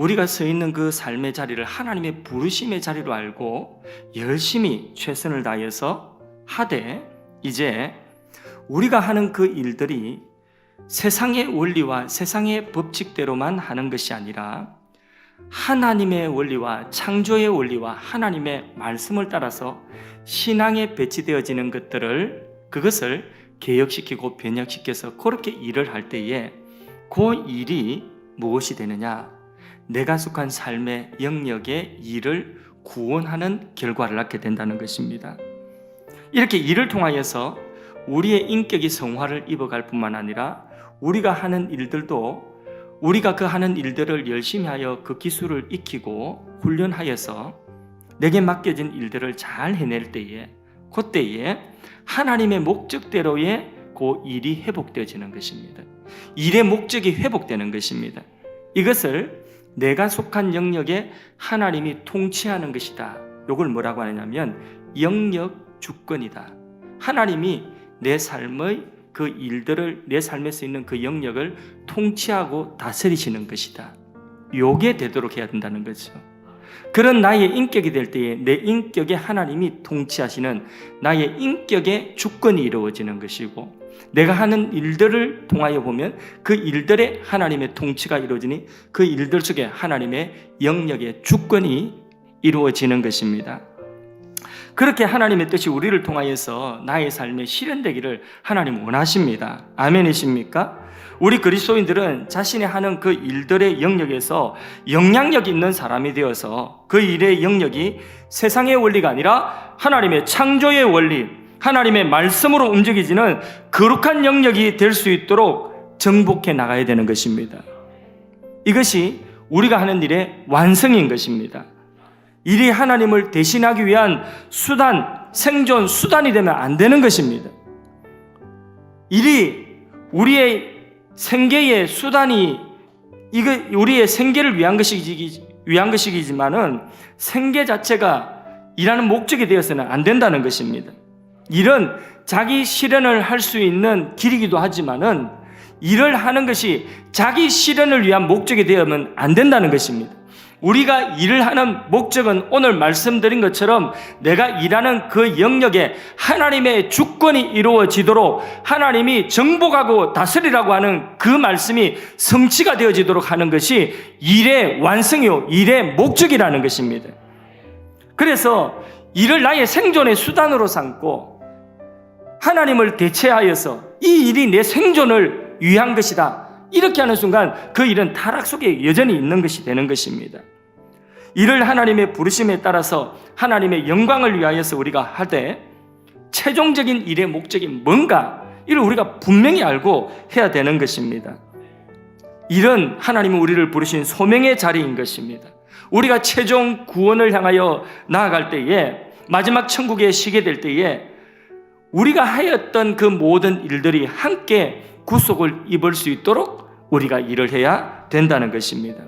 우리가 서 있는 그 삶의 자리를 하나님의 부르심의 자리로 알고 열심히 최선을 다해서 하되, 이제 우리가 하는 그 일들이 세상의 원리와 세상의 법칙대로만 하는 것이 아니라 하나님의 원리와 창조의 원리와 하나님의 말씀을 따라서 신앙에 배치되어지는 그것을 개혁시키고 변혁시켜서 그렇게 일을 할 때에 그 일이 무엇이 되느냐? 내가 속한 삶의 영역의 일을 구원하는 결과를 낳게 된다는 것입니다. 이렇게 일을 통하여서 우리의 인격이 성화를 입어갈 뿐만 아니라 우리가 하는 일들도 우리가 그 하는 일들을 열심히 하여 그 기술을 익히고 훈련하여서 내게 맡겨진 일들을 잘 해낼 때에, 그때에 하나님의 목적대로의 그 일이 회복되어지는 것입니다. 일의 목적이 회복되는 것입니다. 이것을 내가 속한 영역에 하나님이 통치하는 것이다. 이걸 뭐라고 하냐면 영역 주권이다. 하나님이 내 삶의 그 일들을, 내 삶에서 있는 그 영역을 통치하고 다스리시는 것이다. 요게 되도록 해야 된다는 거죠. 그런 나의 인격이 될 때에 내 인격에 하나님이 통치하시는 나의 인격의 주권이 이루어지는 것이고, 내가 하는 일들을 통하여 보면 그 일들에 하나님의 통치가 이루어지니 그 일들 속에 하나님의 영역의 주권이 이루어지는 것입니다. 그렇게 하나님의 뜻이 우리를 통하여서 나의 삶에 실현되기를 하나님 원하십니다. 아멘이십니까? 우리 그리스도인들은 자신이 하는 그 일들의 영역에서 영향력 있는 사람이 되어서 그 일의 영역이 세상의 원리가 아니라 하나님의 창조의 원리, 하나님의 말씀으로 움직이지는 거룩한 영역이 될 수 있도록 정복해 나가야 되는 것입니다. 이것이 우리가 하는 일의 완성인 것입니다. 일이 하나님을 대신하기 위한 수단, 생존 수단이 되면 안 되는 것입니다. 일이 우리의 생계의 수단이, 이거 우리의 생계를 위한 것이지만은 생계 자체가 일하는 목적이 되어서는 안 된다는 것입니다. 일은 자기 실현을 할 수 있는 길이기도 하지만은 일을 하는 것이 자기 실현을 위한 목적이 되면 안 된다는 것입니다. 우리가 일을 하는 목적은 오늘 말씀드린 것처럼 내가 일하는 그 영역에 하나님의 주권이 이루어지도록 하나님이 정복하고 다스리라고 하는 그 말씀이 성취가 되어지도록 하는 것이 일의 완성이요, 일의 목적이라는 것입니다. 그래서 일을 나의 생존의 수단으로 삼고 하나님을 대체하여서 이 일이 내 생존을 위한 것이다, 이렇게 하는 순간 그 일은 타락 속에 여전히 있는 것이 되는 것입니다. 일을 하나님의 부르심에 따라서 하나님의 영광을 위하여서 우리가 하되 최종적인 일의 목적이 뭔가, 이를 우리가 분명히 알고 해야 되는 것입니다. 일은 하나님은 우리를 부르신 소명의 자리인 것입니다. 우리가 최종 구원을 향하여 나아갈 때에, 마지막 천국에 쉬게 될 때에 우리가 하였던 그 모든 일들이 함께 구속을 입을 수 있도록 우리가 일을 해야 된다는 것입니다.